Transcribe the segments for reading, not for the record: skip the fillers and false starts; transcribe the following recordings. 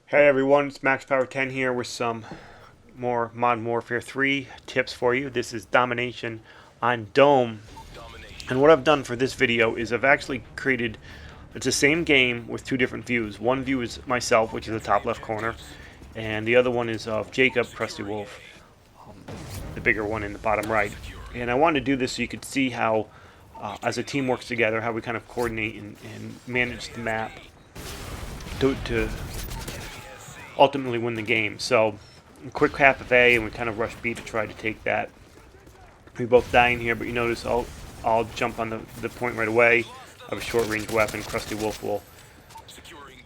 Hey everyone, it's Max Power 10 here with some more Modern Warfare 3 tips for you. This is Domination on Dome. And what I've done for this video is I've actually created, it's the same game with two different views. One view is myself, which is the top left corner, and the other one is of Jacob, Krusty Wolf, the bigger one in the bottom right. And I wanted to do this so you could see how, as a team works together, how we kind of coordinate and manage the map to ultimately win the game. So, quick half of A, and we kind of rush B to try to take that. We both die in here, but you notice I'll jump on the point right away. I have a short-range weapon. Krusty Wolf will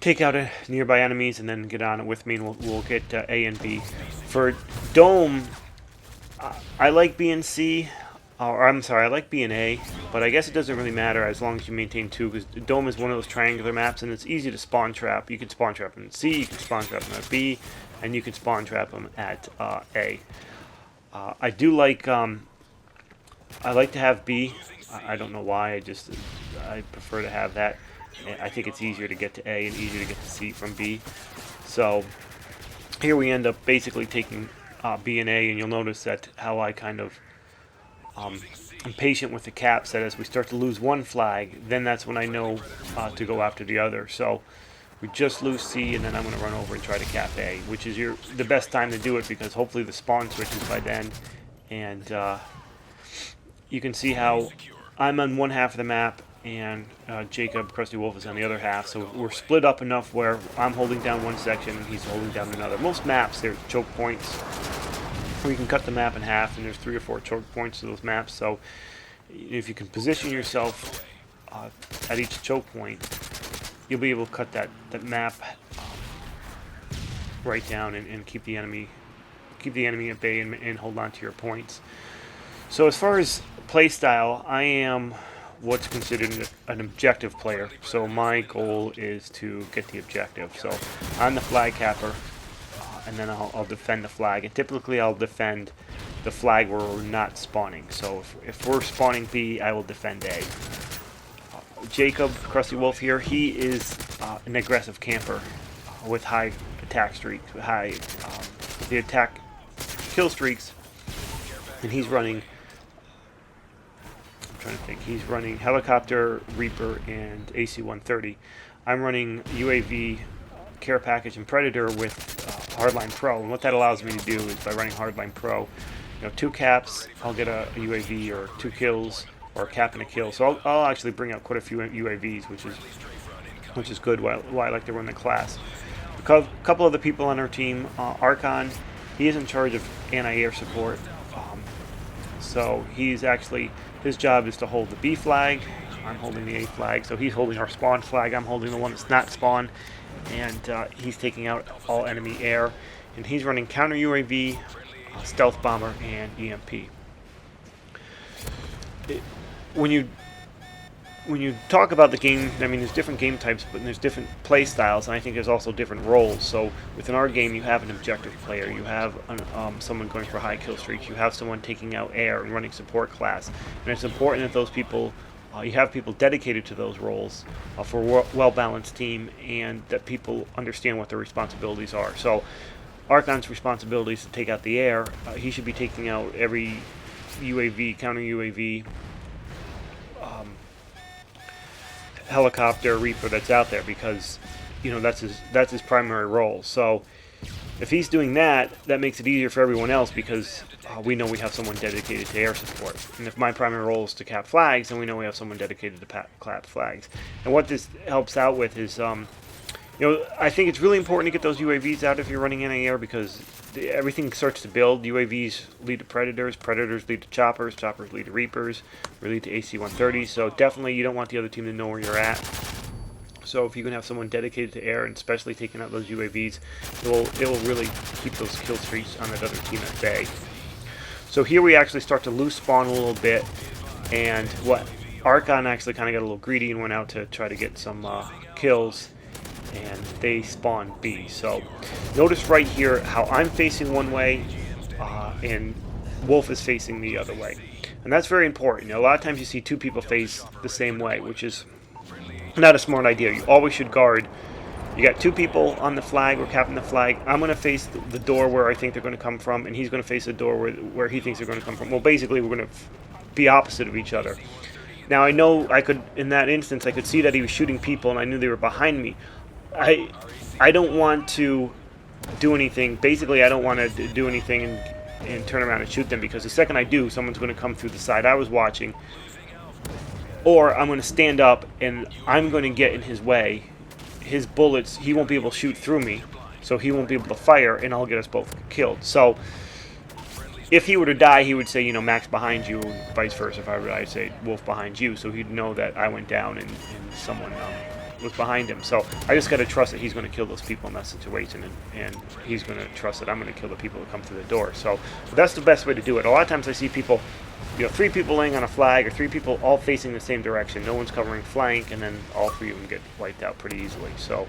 take out nearby enemies and then get on it with me, and we'll get A and B. For Dome, I like B and C. Or I'm sorry, I like B and A, but I guess it doesn't really matter as long as you maintain two, because Dome is one of those triangular maps, and it's easy to spawn trap. You can spawn trap them at C, you can spawn trap them at B, and you can spawn trap them at A. I do like, I like to have B. I don't know why, I prefer to have that. I think it's easier to get to A and easier to get to C from B. So here we end up basically taking B and A, and you'll notice that how I kind of I'm patient with the caps, that as we start to lose one flag, then that's when I know to go after the other. So we just lose C, and then I'm going to run over and try to cap A, which is the best time to do it, because hopefully the spawn switches by then. And you can see how I'm on one half of the map, and Jacob, Krusty Wolf, is on the other half. So we're split up enough where I'm holding down one section and he's holding down another. Most maps, there's choke points, or you can cut the map in half, and there's 3 or 4 choke points to those maps. So if you can position yourself at each choke point, you'll be able to cut that map right down and keep the enemy at bay and hold on to your points. So as far as play style, I am what's considered an objective player. So my goal is to get the objective. So I'm the flag capper, and then I'll defend the flag. And typically I'll defend the flag where we're not spawning. So if we're spawning B, I will defend A. Jacob, Krusty Wolf here, he is an aggressive camper with high attack streaks, the attack kill streaks, and he's running, I'm trying to think, he's running Helicopter, Reaper, and AC-130. I'm running UAV, Care Package, and Predator with Hardline Pro, and what that allows me to do is, by running Hardline Pro, 2 caps, I'll get a UAV, or 2 kills, or a cap and a kill. So I'll actually bring out quite a few UAVs, which is good. Why I like to run the class. A couple of the people on our team, Archon, he is in charge of anti-air support. So he's actually, his job is to hold the B flag. I'm holding the A flag. So he's holding our spawn flag. I'm holding the one that's not spawn, and he's taking out all enemy air. And he's running counter UAV, stealth bomber, and EMP. When you talk about the game, I mean, there's different game types, but there's different play styles, and I think there's also different roles. So within our game, you have an objective player, you have someone going for high kill streaks, you have someone taking out air and running support class, and it's important that those people, you have people dedicated to those roles for a well-balanced team, and that people understand what their responsibilities are. So Archon's responsibility is to take out the air. He should be taking out every UAV, counter UAV, Helicopter, Reaper that's out there, because that's his primary role. So if he's doing that, that makes it easier for everyone else, because we know we have someone dedicated to air support. And if my primary role is to cap flags, then we know we have someone dedicated to cap flags. And what this helps out with is, I think it's really important to get those UAVs out if you're running anti-air, because everything starts to build. UAVs lead to Predators, Predators lead to Choppers, Choppers lead to Reapers, lead to AC-130. So definitely you don't want the other team to know where you're at. So if you can have someone dedicated to air, and especially taking out those UAVs, it will really keep those kill streaks on that other team at bay. So here we actually start to loose spawn a little bit, and Archon actually kind of got a little greedy and went out to try to get some kills, and they spawn B. So notice right here how I'm facing one way, and Wolf is facing the other way. And that's very important. A lot of times you see 2 people face the same way, which is not a smart idea. You always should guard You got two people on the flag. We're capping the flag. I'm going to face the door where I think they're going to come from, and he's going to face the door where he thinks they're going to come from. Well, basically, we're going to be opposite of each other. Now, I know I could, in that instance, I could see that he was shooting people, and I knew they were behind me. I don't want to do anything. Basically, I don't want to do anything and turn around and shoot them, because the second I do, someone's going to come through the side I was watching, or I'm going to stand up and I'm going to get in his way. His bullets, he won't be able to shoot through me, so he won't be able to fire, and I'll get us both killed. So if he were to die, he would say, you know, Max behind you, and vice versa. If I would, I'd say Wolf behind you, so he'd know that I went down and someone was behind him. So I just got to trust that he's going to kill those people in that situation, and he's going to trust that I'm going to kill the people that come through the door. So that's the best way to do it. A lot of times I see people, you know, 3 people laying on a flag, or 3 people all facing the same direction. No one's covering flank, and then all 3 of them get wiped out pretty easily. So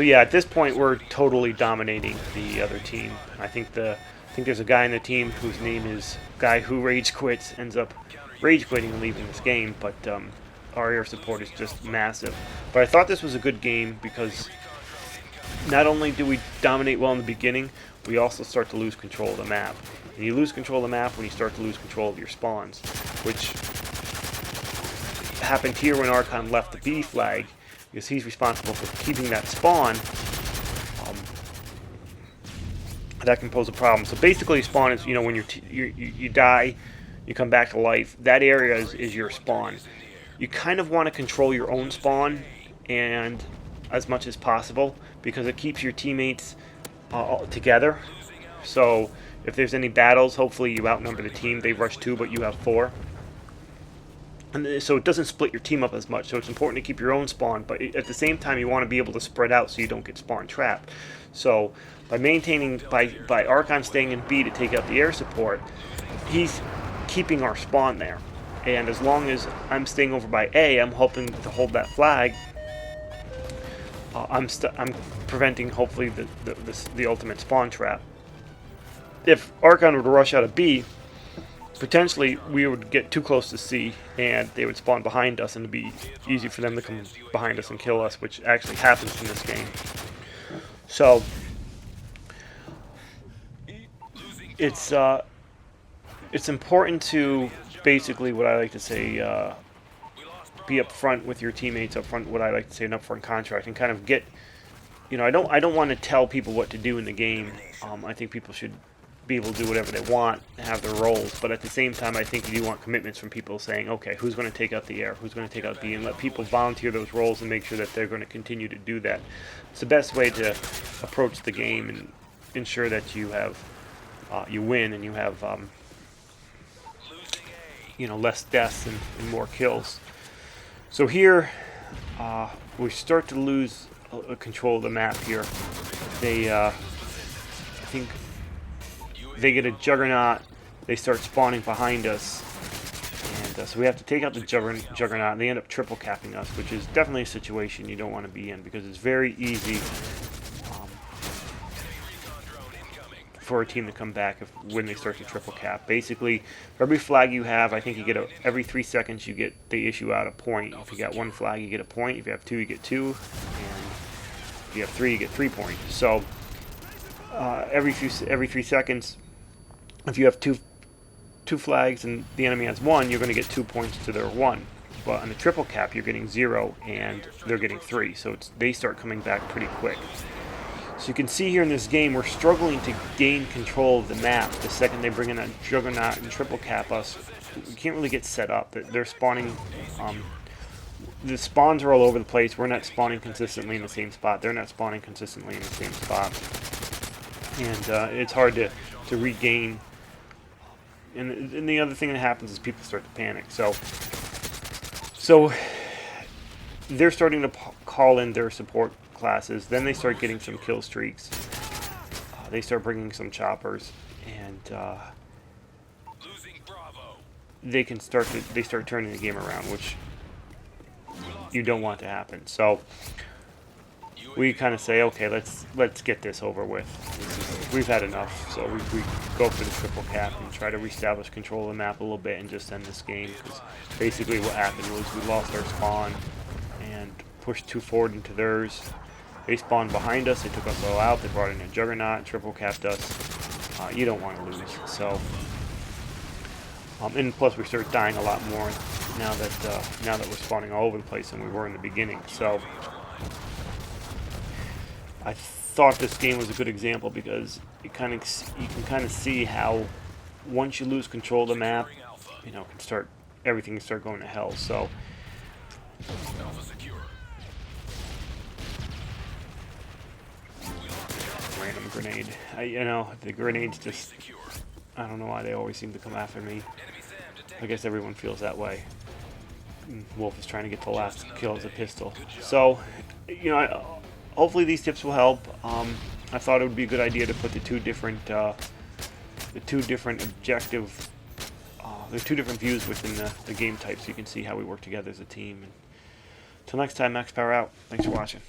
yeah, at this point we're totally dominating the other team. I think there's a guy in the team whose name is Guy Who Rage Quits, ends up rage quitting and leaving this game, but our air support is just massive. But I thought this was a good game because not only do we dominate well in the beginning, we also start to lose control of the map. And you lose control of the map when you start to lose control of your spawns, which happened here when Archon left the B flag, because he's responsible for keeping that spawn. That can pose a problem. So basically, spawn is, you know, when you die, you come back to life. That area is your spawn. You kind of want to control your own spawn, and as much as possible, because it keeps your teammates together. So if there's any battles, hopefully you outnumber the team. They rush 2, but you have 4. And so it doesn't split your team up as much. So it's important to keep your own spawn, but at the same time you want to be able to spread out so you don't get spawn trapped. So by maintaining, by Archon staying in B to take out the air support, he's keeping our spawn there. And as long as I'm staying over by A, I'm hoping to hold that flag. I'm preventing, hopefully, the ultimate spawn trap. If Archon were to rush out of B, potentially we would get too close to C, and they would spawn behind us, and it'd be easy for them to come behind us and kill us, which actually happens in this game. So it's important to, basically, what I like to say, be upfront with your teammates, upfront, what I like to say, an upfront contract, and kind of get, you know, I don't want to tell people what to do in the game. I think people should be able to do whatever they want, have their roles, but at the same time I think you do want commitments from people saying, okay, who's going to take out the air, who's going to take out B, and let people volunteer those roles and make sure that they're going to continue to do that. It's the best way to approach the game and ensure that you have you win, and you have you know, less deaths and more kills. So here we start to lose control of the map here. They I think they get a Juggernaut, they start spawning behind us, and so we have to take out the Juggernaut, and they end up triple capping us, which is definitely a situation you don't want to be in, because it's very easy for a team to come back when they start to triple cap. Basically, for every flag you have, I think you get every 3 seconds they issue out a point. If you got 1 flag, you get a point. If you have 2, you get 2, and if you have 3, you get 3 points. So every 3 seconds, if you have two flags and the enemy has 1, you're going to get 2 points to their 1. But on the triple cap, you're getting 0 and they're getting 3. So they start coming back pretty quick. So you can see here in this game, we're struggling to gain control of the map. The second they bring in a Juggernaut and triple cap us, we can't really get set up. They're spawning. The spawns are all over the place. We're not spawning consistently in the same spot. They're not spawning consistently in the same spot. And it's hard to regain. And the other thing that happens is people start to panic. So they're starting to call in their support classes. Then they start getting some kill streaks. They start bringing some choppers, and they start turning the game around, which you don't want to happen. So we kind of say, okay, let's get this over with. We've had enough. So we go for the triple cap and try to reestablish control of the map a little bit and just end this game, because basically what happened was we lost our spawn, and pushed too forward into theirs. They spawned behind us. They took us all out. They brought in a Juggernaut, triple capped us. You don't want to lose. So, and plus we start dying a lot more now that we're spawning all over the place than we were in the beginning. So, I thought this game was a good example because you can kind of see how once you lose control of the map, you know, everything can start going to hell. So. Random grenade. You know, the grenades just, I don't know why they always seem to come after me. I guess everyone feels that way. Wolf is trying to get the last kill with a pistol. So, you know, hopefully these tips will help. I thought it would be a good idea to put the two different views within the game type, so you can see how we work together as a team. And until next time, Max Power out. Thanks for watching.